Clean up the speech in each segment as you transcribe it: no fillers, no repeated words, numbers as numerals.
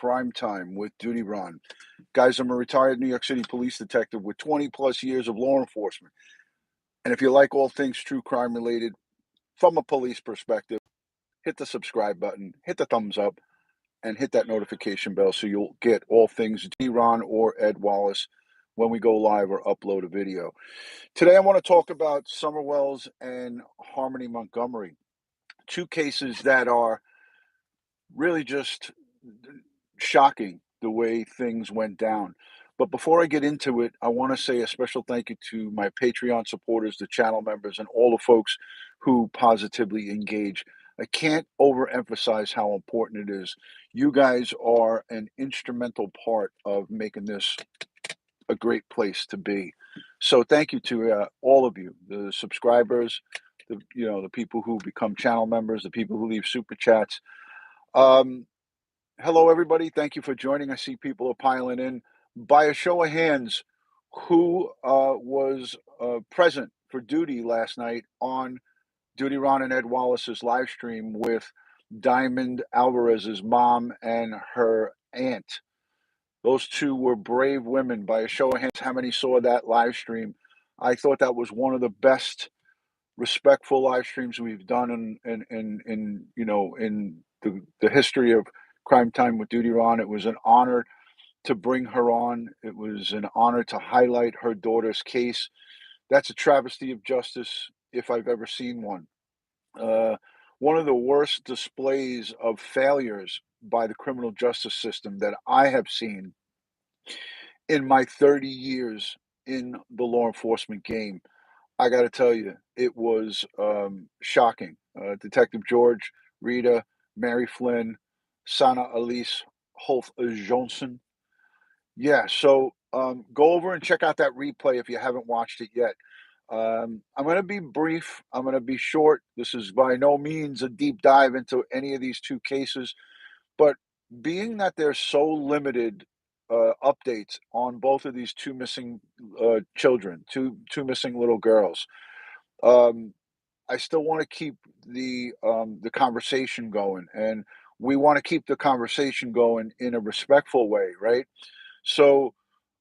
Crime Time with DutyRon. Guys, I'm a retired New York City police detective with 20 plus years of law enforcement. And if you like all things true crime related from a police perspective, hit the subscribe button, hit the thumbs up, and hit that notification bell so you'll get all things DutyRon or Ed Wallace when we go live or upload a video. Today I want to talk about Summer Wells and Harmony Montgomery, two cases that are really just shocking the way things went down. But before I get into it, I want to say a special thank you to my Patreon supporters, the channel members, and all the folks who positively engage. I can't overemphasize how important it is. You guys are an instrumental part of making this a great place to be. So thank you to all of you, the subscribers, the people who become channel members, the people who leave super chats. Hello, everybody. Thank you for joining. I see people are piling in. By a show of hands, who was present for duty last night on DutyRon and Ed Wallace's live stream with Diamond Alvarez's mom and her aunt? Those two were brave women. By a show of hands, how many saw that live stream? I thought that was one of the best respectful live streams we've done in the history of Crime Time with DutyRon. It was an honor to bring her on. It was an honor to highlight her daughter's case. That's a travesty of justice if I've ever seen one. One of the worst displays of failures by the criminal justice system that I have seen in my 30 years in the law enforcement game. I got to tell you, it was shocking. Detective George, Rita, Mary Flynn, Sana Elise Holt Johnson. Yeah, so go over and check out that replay if you haven't watched it yet. I'm going to be brief. I'm going to be short. This is by no means a deep dive into any of these two cases, but being that there's so limited updates on both of these two missing children, two missing little girls, I still want to keep the conversation going, and we want to keep the conversation going in a respectful way, right? So,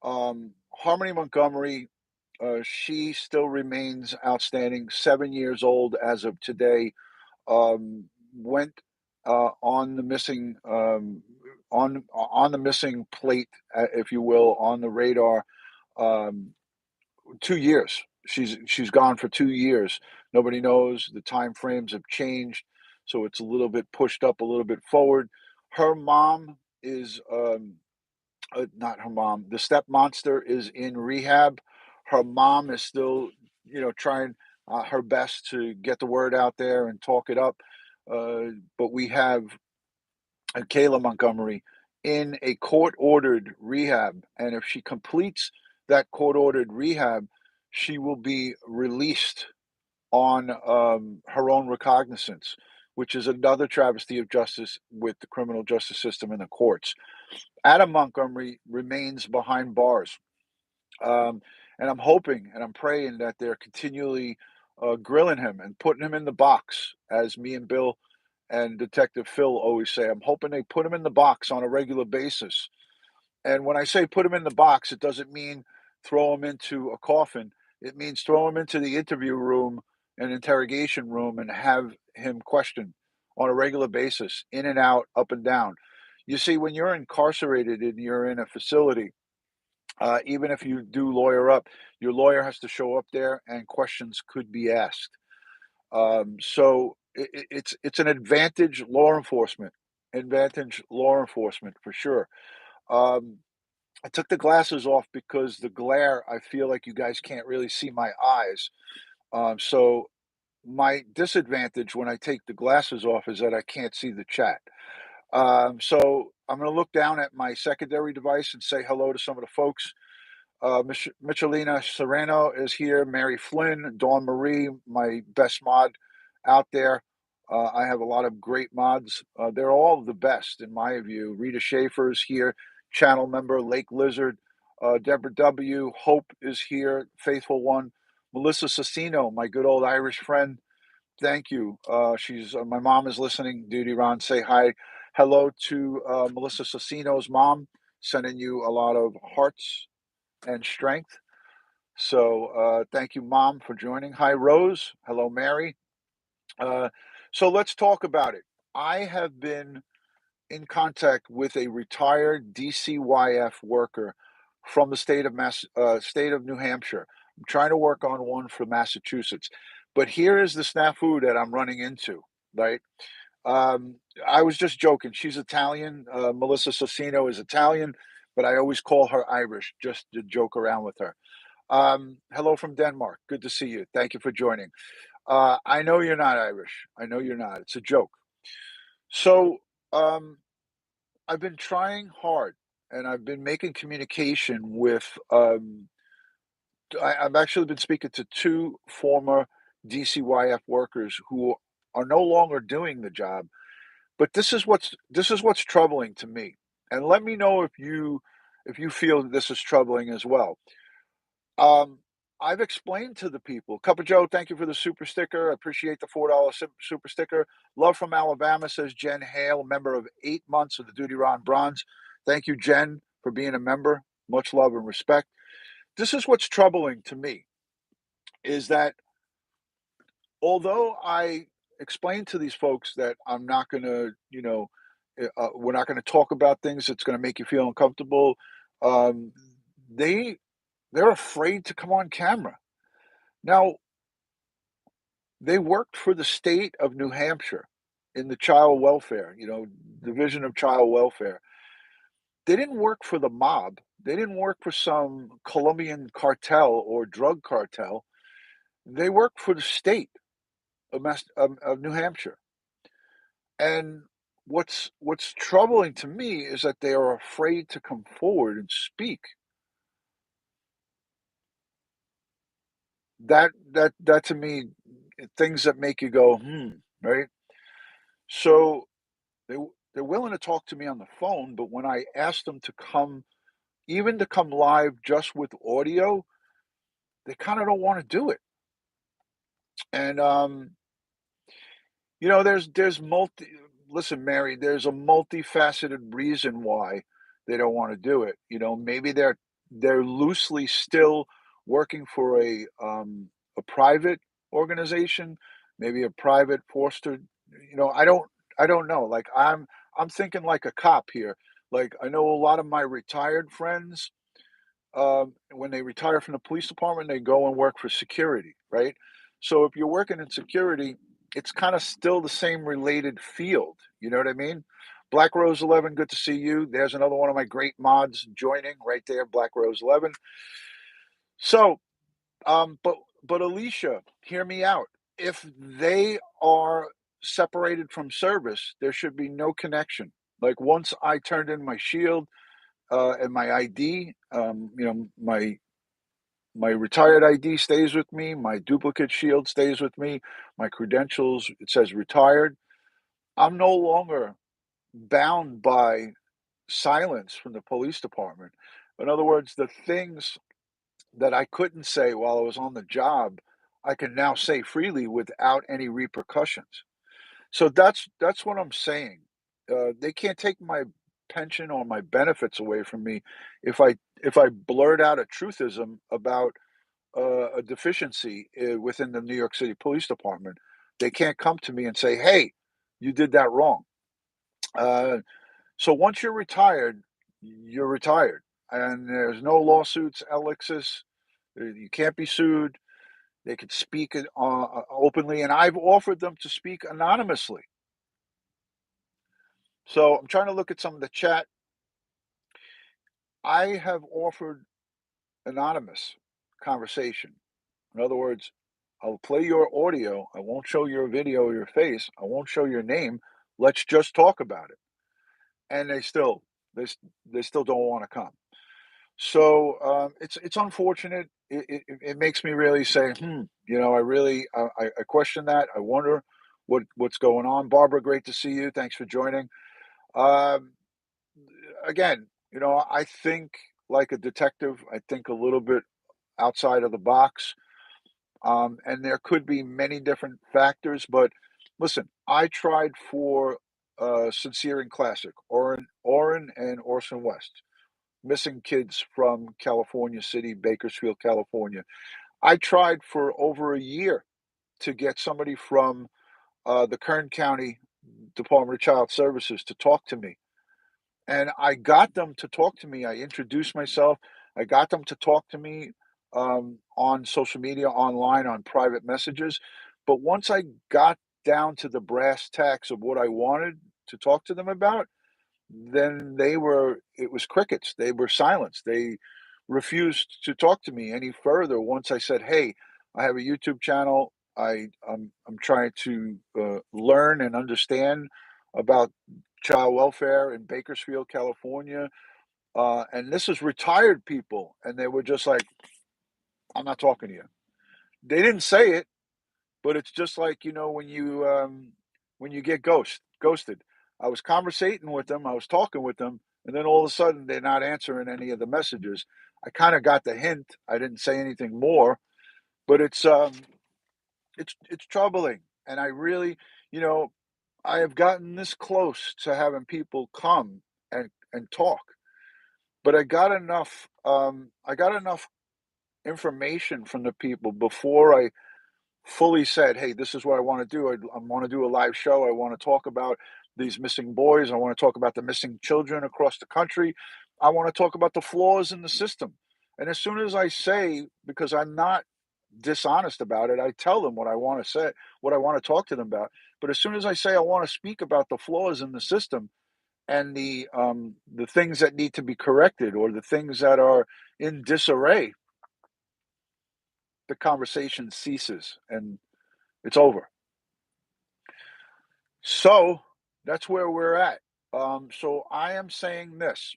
Harmony Montgomery, she still remains outstanding. 7 years old as of today. Went on the missing on the missing plate, if you will, on the radar. 2 years. She's gone for 2 years. Nobody knows. The time frames have changed, so it's a little bit pushed up, a little bit forward. Her mom is not her mom. The step monster is in rehab. Her mom is still, trying her best to get the word out there and talk it up. But we have Kayla Montgomery in a court-ordered rehab, and if she completes that court-ordered rehab, she will be released on her own recognizance, which is another travesty of justice with the criminal justice system and the courts. Adam Montgomery remains behind bars. And I'm hoping and I'm praying that they're continually grilling him and putting him in the box, as me and Bill and Detective Phil always say. I'm hoping they put him in the box on a regular basis. And when I say put him in the box, it doesn't mean throw him into a coffin. It means throw him into the interview room and interrogation room and have him questioned on a regular basis, in and out, up and down. You see, when you're incarcerated and you're in a facility, even if you do lawyer up, your lawyer has to show up there and questions could be asked. So it's an advantage law enforcement for sure. I took the glasses off because the glare, I feel like you guys can't really see my eyes. So my disadvantage when I take the glasses off is that I can't see the chat. So I'm going to look down at my secondary device and say hello to some of the folks. Michelina Serrano is here. Mary Flynn, Dawn Marie, my best mod out there. I have a lot of great mods. They're all the best in my view. Rita Schaefer is here, channel member. Lake Lizard, Deborah W. Hope is here, faithful one. Melissa Cicino, my good old Irish friend. Thank you. She's my mom is listening. DutyRon, say hi. Hello to Melissa Cecino's mom, sending you a lot of hearts and strength. So thank you, Mom, for joining. Hi, Rose. Hello, Mary. Uh, so let's talk about it. I have been in contact with a retired DCYF worker from the state of New Hampshire. I'm trying to work on one for Massachusetts, but here is the snafu that I'm running into. Right. Um, I was just joking. She's Italian. Melissa Cecino is Italian, but I always call her Irish just to joke around with her. Hello from Denmark. Good to see you. Thank you for joining. I know you're not Irish. I know you're not. It's a joke. So, um, I've been trying hard and I've been making communication with, I've actually been speaking to two former DCYF workers who are no longer doing the job. But this is what's troubling to me, and let me know if you feel this is troubling as well. Um, I've explained to the people, Cup of Joe, thank you for the super sticker. I appreciate the $4 super sticker. Love from Alabama, says Jen Hale, member of 8 months of the DutyRon Bronze. Thank you, Jen, for being a member. Much love and respect. This is what's troubling to me is that although I explained to these folks that I'm not going to, we're not going to talk about things that's going to make you feel uncomfortable. Um, they they're afraid to come on camera. Now, they worked for the state of New Hampshire in the child welfare, division of child welfare. They didn't work for the mob. They didn't work for some Colombian cartel or drug cartel. They worked for the state of New Hampshire. And what's troubling to me is that they are afraid to come forward and speak. That to me, things that make you go, right? So they're willing to talk to me on the phone, but when I ask them to come, even to come live just with audio, they kind of don't want to do it. And there's multi listen, Mary, there's a multifaceted reason why they don't wanna do it. Maybe they're loosely still working for a private organization, maybe a private foster. I don't know. Like, I'm thinking like a cop here. Like, I know a lot of my retired friends, when they retire from the police department, they go and work for security, right? So if you're working in security, it's kind of still the same related field. You know what I mean? Black Rose 11, good to see you. There's another one of my great mods joining right there, Black Rose 11. So, but Alicia, hear me out. If they are separated from service, there should be no connection. Like once I turned in my shield and my ID, my retired ID stays with me, my duplicate shield stays with me, my credentials, it says retired. I'm no longer bound by silence from the police department. In other words, the things that I couldn't say while I was on the job, I can now say freely without any repercussions. So that's what I'm saying. They can't take my pension or my benefits away from me if I blurt out a truthism about a deficiency within the New York City Police Department. They can't come to me and say, "Hey, you did that wrong." Uh, so once you're retired, and there's no lawsuits, Alexis. You can't be sued. They could speak openly, and I've offered them to speak anonymously. So I'm trying to look at some of the chat. I have offered anonymous conversation. In other words, I'll play your audio. I won't show your video or your face. I won't show your name. Let's just talk about it. And they still don't want to come. So it's unfortunate. It makes me really say, I really I question that. I wonder what's going on. Barbara, great to see you. Thanks for joining. Um, Again, I think like a detective. I think a little bit outside of the box. And there could be many different factors, but listen, I tried for Sincere and Classic, Orrin and Orson West, missing kids from California City, Bakersfield, California. I tried for over a year to get somebody from the Kern County Department of Child Services to talk to me. And I got them to talk to me. I introduced myself. I got them to talk to me on social media, online, on private messages. But once I got down to the brass tacks of what I wanted to talk to them about, then it was crickets. They were silenced. They refused to talk to me any further once I said, "Hey, I have a YouTube channel. I'm trying to learn and understand about child welfare in Bakersfield, California." And this is retired people, and they were just like, "I'm not talking to you." They didn't say it, but it's just like, when you get ghosted. I was conversating with them, I was talking with them, and then all of a sudden they're not answering any of the messages. I kind of got the hint. I didn't say anything more, but it's troubling. And I really, you know, I have gotten this close to having people come and talk, but I got enough information from the people before I fully said, "Hey, this is what I want to do. I want to do a live show. I want to talk about these missing boys. I want to talk about the missing children across the country. I want to talk about the flaws in the system." And as soon as I say, because I'm not dishonest about it, I tell them what I want to say, what I want to talk to them about. But as soon as I say I want to speak about the flaws in the system and the things that need to be corrected or the things that are in disarray, the conversation ceases and it's over. So that's where we're at. So I am saying this.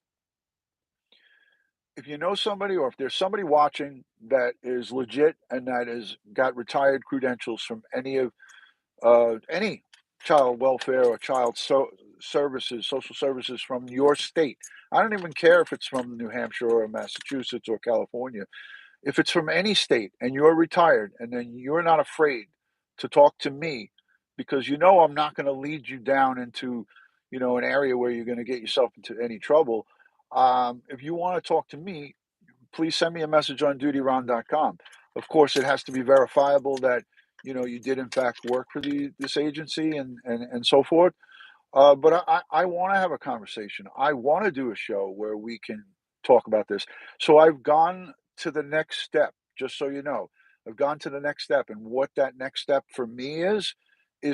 If you know somebody or if there's somebody watching that is legit and that has got retired credentials from any child welfare or services, social services from your state. I don't even care if it's from New Hampshire or Massachusetts or California. If it's from any state and you're retired and then you're not afraid to talk to me because I'm not going to lead you down into, an area where you're going to get yourself into any trouble. If you want to talk to me, please send me a message on DutyRon.com. Of course, it has to be verifiable that, you did in fact work for this agency and so forth. But I want to have a conversation. I want to do a show where we can talk about this. So I've gone to the next step, just so you know. I've gone to the next step. And what that next step for me is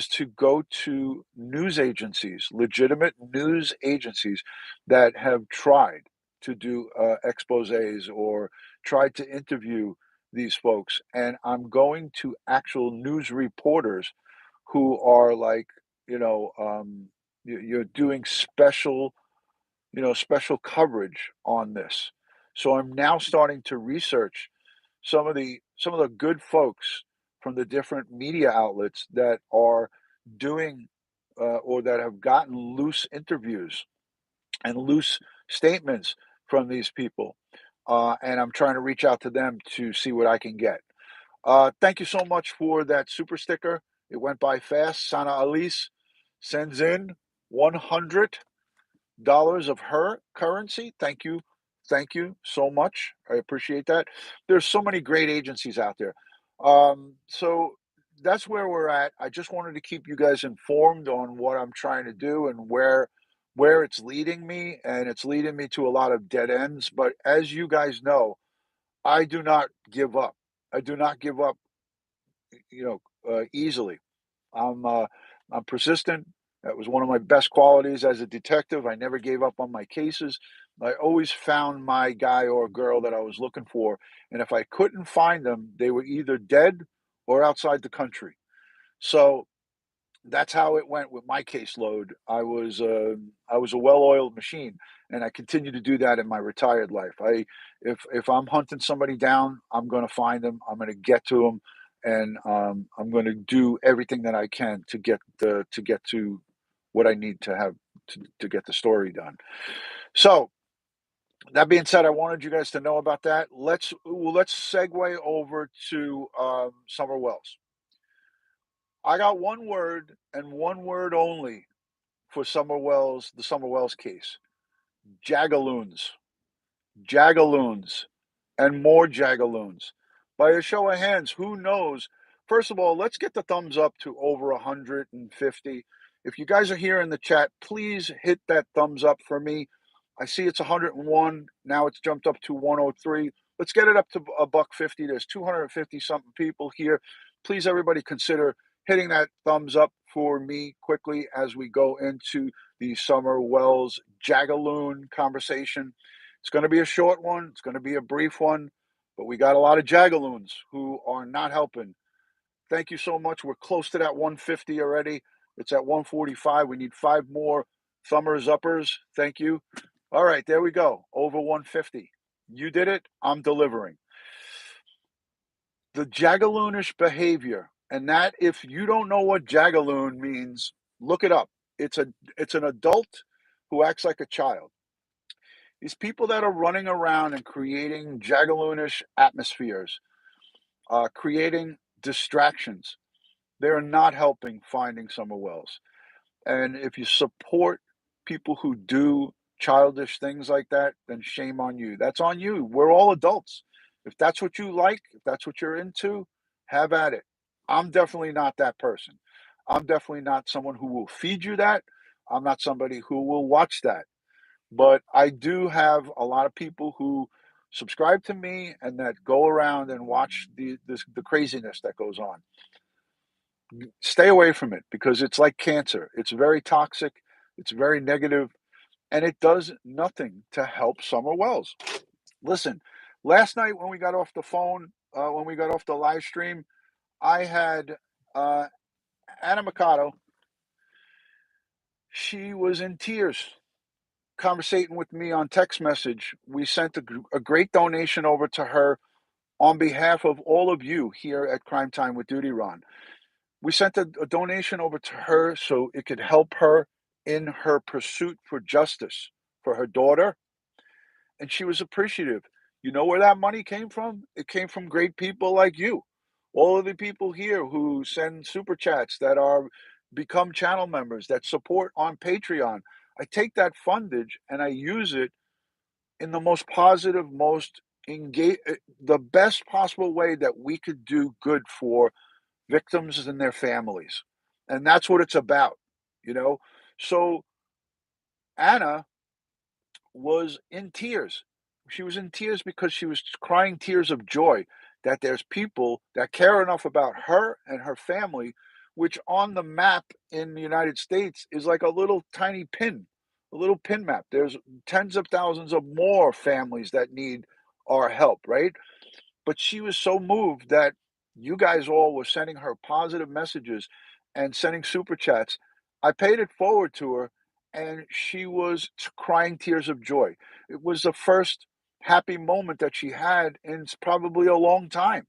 to go to news agencies, legitimate news agencies that have tried to do exposés or tried to interview these folks. And I'm going to actual news reporters who are like, you know, um, you're doing special coverage on this. So I'm now starting to research some of the good folks from the different media outlets that are doing or that have gotten loose interviews and loose statements from these people. And I'm trying to reach out to them to see what I can get. Thank you so much for that super sticker. It went by fast. Sana Alice sends in $100 of her currency. Thank you. Thank you so much. I appreciate that. There's so many great agencies out there. So that's where we're at. I just wanted to keep you guys informed on what I'm trying to do and where it's leading me, and it's leading me to a lot of dead ends. But as you guys know, I do not give up. I do not give up, easily. I'm uh, I'm persistent. That was one of my best qualities as a detective. I never gave up on my cases. I always found my guy or girl that I was looking for, and if I couldn't find them, they were either dead or outside the country. So that's how it went with my caseload. I was a well-oiled machine, and I continue to do that in my retired life. If I'm hunting somebody down, I'm going to find them. I'm going to get to them, and I'm going to do everything that I can to get to what I need to have to get the story done. So that being said, I wanted you guys to know about that. Let's segue over to Summer Wells. I got one word and one word only for the Summer Wells case. Jagaloons, jagaloons, and more jagaloons. By a show of hands, who knows? First of all, let's get the thumbs up to over 150. If you guys are here in the chat, please hit that thumbs up for me. I see it's 101. Now it's jumped up to 103. Let's get it up to a buck 50. There's 250 something people here. Please, everybody, consider hitting that thumbs up for me quickly as we go into the Summer Wells Jagaloon conversation. It's going to be a short one. It's going to be a brief one, but we got a lot of jagaloons who are not helping. Thank you so much. We're close to that 150 already. It's at 145. We need 5 more thumbers uppers. Thank you. All right, there we go. Over 150. You did it. I'm delivering. The jagaloonish behavior, and that, if you don't know what jagaloon means, look it up. It's an adult who acts like a child. These people that are running around and creating jagaloonish atmospheres, creating distractions, they're not helping finding Summer Wells. And if you support people who do childish things like that, then shame on you. That's on you. We're all adults. If that's what you like, if that's what you're into, have at it. I'm definitely not that person. I'm definitely not someone who will feed you that. I'm not somebody who will watch that. But I do have a lot of people who subscribe to me and that go around and watch the craziness that goes on. Stay away from it because it's like cancer. It's very toxic, it's very negative, and it does nothing to help Summer Wells. Listen, last night when we got off the phone, when we got off the live stream, I had Anna Mikado. She was in tears conversating with me on text message. We sent a great donation over to her on behalf of all of you here at Crime Time with DutyRon. We sent a donation over to her so it could help her in her pursuit for justice for her daughter. And she was appreciative. You know where that money came from? It came from great people like you. All of the people here who send super chats that are become channel members that support on Patreon. I take that fundage and I use it in the most positive, most engage, the best possible way that we could do good for victims and their families. And that's what it's about, you know? So Anna was in tears. She was in tears because she was crying tears of joy that there's people that care enough about her and her family, which on the map in the United States is like a little tiny pin, a little pin map. There's tens of thousands of more families that need our help, right? But she was so moved that you guys all were sending her positive messages and sending super chats. I paid it forward to her and she was crying tears of joy. It was the first happy moment that she had in probably a long time.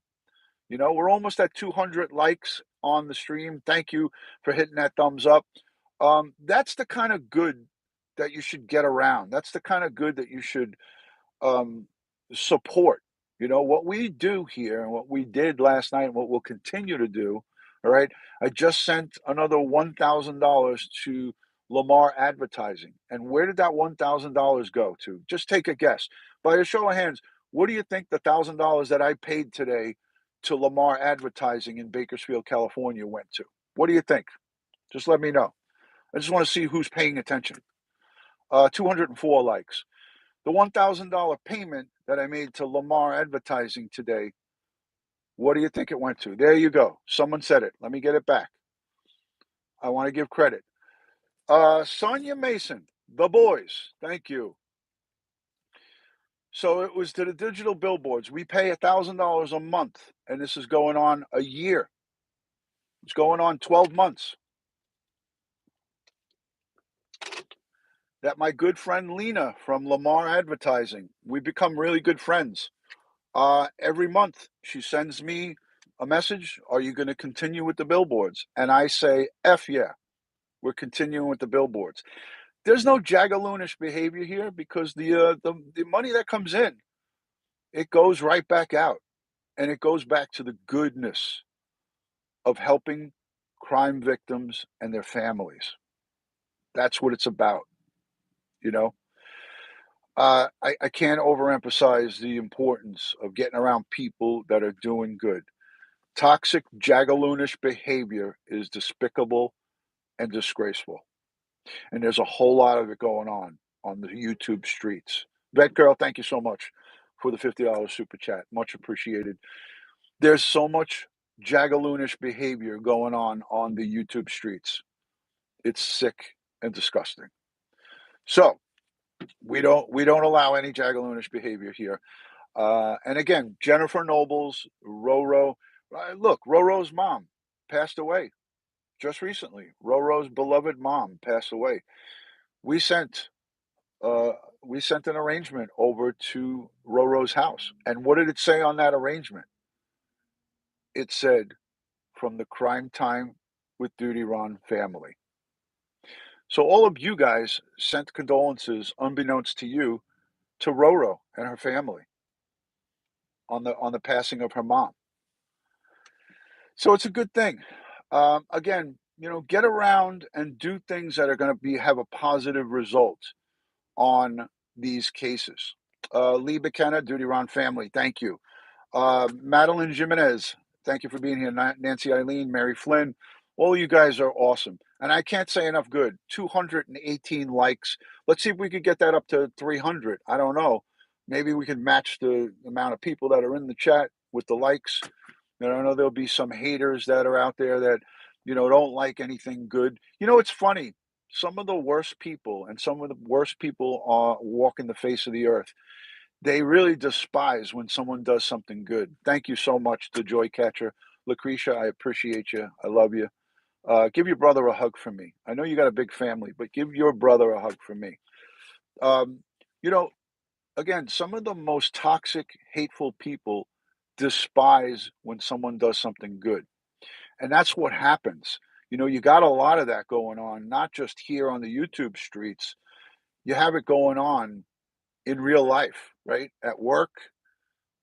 You know, we're almost at 200 likes on the stream. Thank you for hitting that thumbs up. That's the kind of good that you should get around. That's the kind of good that you should um, support. You know, what we do here and what we did last night and what we'll continue to do. All right. I just sent another $1,000 to Lamar Advertising. And where did that $1,000 go to? Just take a guess. By a show of hands, what do you think the $1,000 that I paid today to Lamar Advertising in Bakersfield, California went to? What do you think? Just let me know. I just want to see who's paying attention. 204 likes. The $1,000 payment that I made to Lamar Advertising today, what do you think it went to? There you go. Someone said it. Let me get it back. I want to give credit. Sonia Mason, the boys. Thank you. So it was to the digital billboards. We pay $1,000 a month, and this is going on a year. It's going on 12 months. That my good friend Lena from Lamar Advertising, we become really good friends. Every month she sends me a message. Are you going to continue with the billboards? And I say, F yeah, we're continuing with the billboards. There's no jagaloonish behavior here because the money that comes in, it goes right back out, and it goes back to the goodness of helping crime victims and their families. That's what it's about, you know? I can't overemphasize the importance of getting around people that are doing good. Toxic, jagaloonish behavior is despicable and disgraceful, and there's a whole lot of it going on the YouTube streets. Vet Girl, thank you so much for the $50 super chat. Much appreciated. There's so much jagaloonish behavior going on the YouTube streets. It's sick and disgusting. So we don't allow any jagaloonish behavior here. And again, Jennifer Nobles, Roro. Look, Roro's mom passed away just recently. Roro's beloved mom passed away. We sent uh, we sent an arrangement over to Roro's house, and what did it say on that arrangement? It said, "From the Crime Time with DutyRon family." So all of you guys sent condolences, unbeknownst to you, to Roro and her family on the passing of her mom. So it's a good thing. Again, get around and do things that are going to be have a positive result on these cases. Lee McKenna, Duty Ron family, thank you. Madeline Jimenez, thank you for being here. Nancy Eileen, Mary Flynn, all of you guys are awesome. And I can't say enough good. 218 likes. Let's see if we could get that up to 300. I don't know. Maybe we can match the amount of people that are in the chat with the likes. And I know there'll be some haters that are out there that, don't like anything good. It's funny. Some of the worst people and some of the worst people walking the face of the earth, they really despise when someone does something good. Thank you so much to Joy Catcher. Lucretia, I appreciate you. I love you. Give your brother a hug from me. I know you got a big family, but give your brother a hug from me. Um, you know, again, some of the most toxic, hateful people despise when someone does something good. And that's what happens. You got a lot of that going on, not just here on the YouTube streets. You have it going on in real life, right? At work,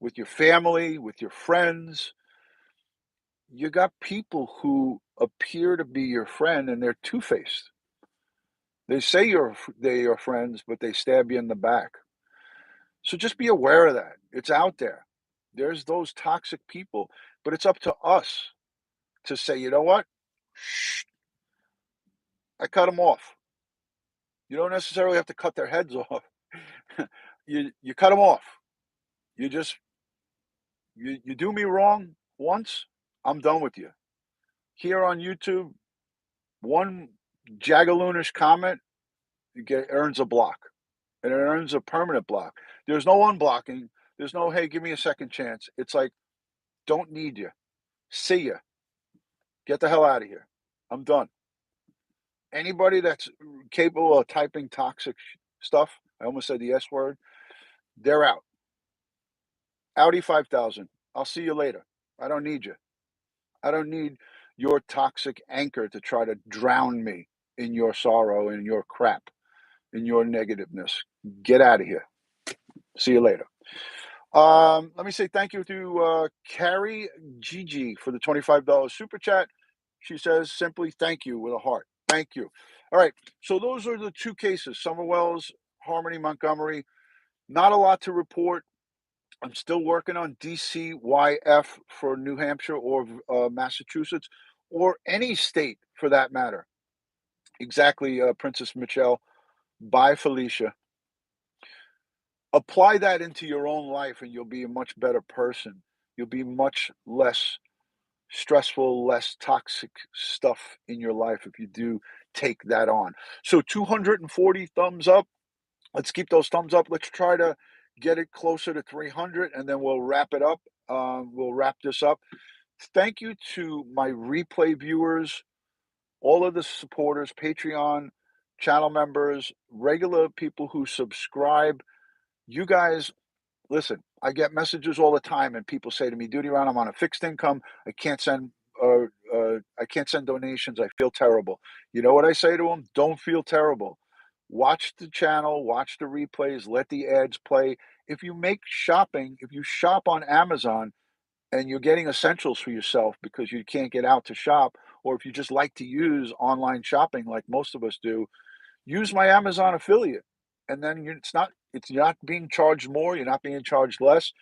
with your family, with your friends. You got people who appear to be your friend and they're two-faced. They say they are friends, but they stab you in the back. So just be aware of that. It's out there. There's those toxic people, but it's up to us to say, you know what? Shh, I cut them off. You don't necessarily have to cut their heads off. You cut them off. You just you do me wrong once, I'm done with you. Here on YouTube, one jagaloonish comment earns a block, and it earns a permanent block. There's no unblocking. There's no, hey, give me a second chance. It's like, don't need you. See ya. Get the hell out of here. I'm done. Anybody that's capable of typing toxic stuff, I almost said the S word, they're out. Audi 5000. I'll see you later. I don't need you. I don't need your toxic anchor to try to drown me in your sorrow, in your crap, in your negativeness. Get out of here. See you later. Let me say thank you to Carrie Gigi for the $25 super chat. She says simply thank you with a heart. Thank you. All right. So those are the two cases, Summerwells, Harmony, Montgomery. Not a lot to report. I'm still working on DCYF for New Hampshire or Massachusetts or any state for that matter. Exactly, Princess Michelle. Bye, Felicia. Apply that into your own life and you'll be a much better person. You'll be much less stressful, less toxic stuff in your life if you do take that on. So 240 thumbs up. Let's keep those thumbs up. Let's try to get it closer to 300 and then we'll wrap it up. We'll wrap this up. Thank you to my replay viewers, all of the supporters, Patreon, channel members, regular people who subscribe. You guys, listen, I get messages all the time and people say to me, Duty Ron, I'm on a fixed income. I can't send donations. I feel terrible. You know what I say to them? Don't feel terrible. Watch the channel, watch the replays, let the ads play. If you shop on Amazon and you're getting essentials for yourself because you can't get out to shop, or if you just like to use online shopping like most of us do, use my Amazon affiliate, and then you're not being charged more, you're not being charged less.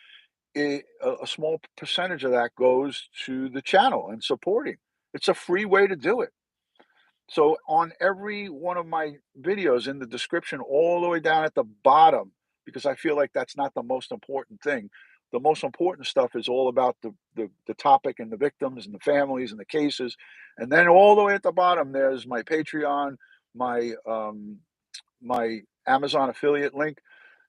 A small percentage of that goes to the channel and supporting. It's a free way to do it. So on every one of my videos in the description, all the way down at the bottom, because I feel like that's not the most important thing. The most important stuff is all about the topic and the victims and the families and the cases. And then all the way at the bottom, there's my Patreon, my my Amazon affiliate link.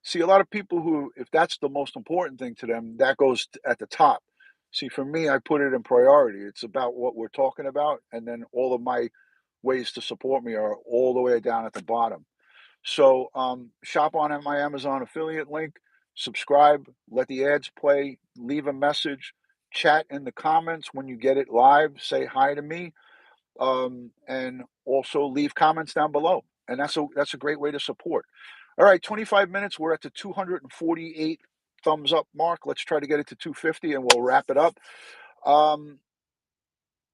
See, a lot of people who, if that's the most important thing to them, that goes at the top. See, for me, I put it in priority. It's about what we're talking about, and then all of my ways to support me are all the way down at the bottom. So shop on at my Amazon affiliate link, subscribe, let the ads play, leave a message, chat in the comments when you get it live, say hi to me, and also leave comments down below. And that's a great way to support. All right, 25 minutes. We're at the 248 thumbs up mark. Let's try to get it to 250, and we'll wrap it up.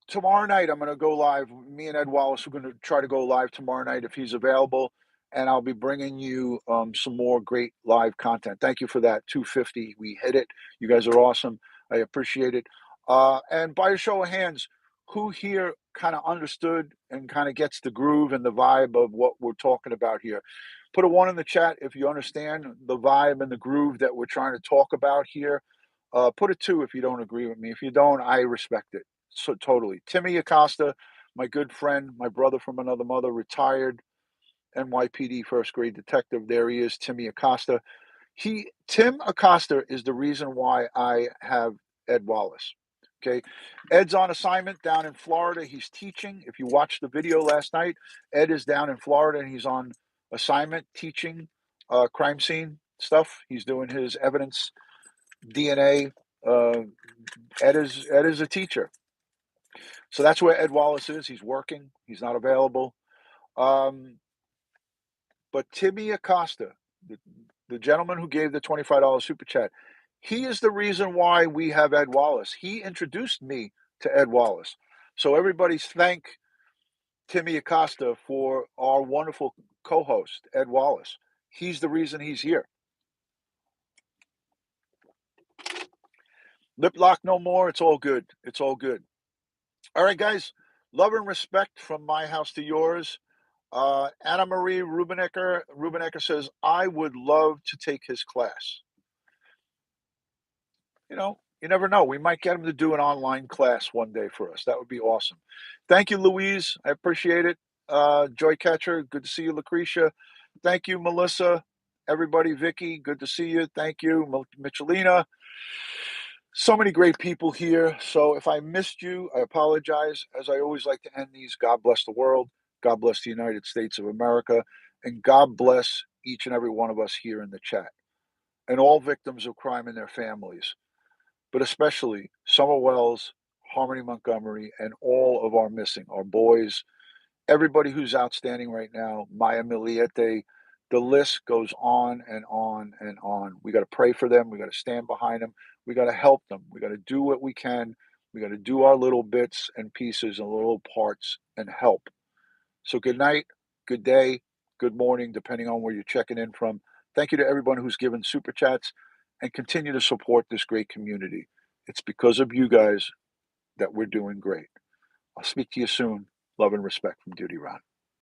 Tomorrow night, I'm going to go live. Me and Ed Wallace are going to try to go live tomorrow night if he's available, and I'll be bringing you some more great live content. Thank you for that. 250, we hit it. You guys are awesome. I appreciate it. And by a show of hands, who here kind of understood and kind of gets the groove and the vibe of what we're talking about here? Put a 1 in the chat if you understand the vibe and the groove that we're trying to talk about here. Put a 2 if you don't agree with me. If you don't, I respect it. So totally. Timmy Acosta, my good friend, my brother from another mother, retired NYPD first grade detective. There he is, Timmy Acosta. Tim Acosta is the reason why I have Ed Wallace. Okay. Ed's on assignment down in Florida. He's teaching. If you watched the video last night, Ed is down in Florida and he's on assignment teaching crime scene stuff. He's doing his evidence DNA. Ed is a teacher. So that's where Ed Wallace is. He's working. He's not available. But Timmy Acosta, the gentleman who gave the $25 super chat, he is the reason why we have Ed Wallace. He introduced me to Ed Wallace. So everybody thank Timmy Acosta for our wonderful co-host, Ed Wallace. He's the reason he's here. Lip lock no more. It's all good. It's all good. All right, guys. Love and respect from my house to yours. Anna Marie Rubenecker says, I would love to take his class. You never know. We might get him to do an online class one day for us. That would be awesome. Thank you, Louise. I appreciate it. Joy Catcher, good to see you. Lucretia, thank you. Melissa, everybody. Vicky, good to see you. Thank you. Michelina. So many great people here. So if I missed you, I apologize. As I always like to end these, God bless the world. God bless the United States of America. And God bless each and every one of us here in the chat. And all victims of crime and their families. But especially Summer Wells, Harmony Montgomery, and all of our missing, our boys, everybody who's outstanding right now, Maya Miliete. The list goes on and on and on. We got to pray for them. We got to stand behind them. We got to help them. We got to do what we can. We got to do our little bits and pieces and little parts and help. So good night, good day, good morning, depending on where you're checking in from. Thank you to everyone who's given super chats and continue to support this great community. It's because of you guys that we're doing great. I'll speak to you soon. Love and respect from DutyRon.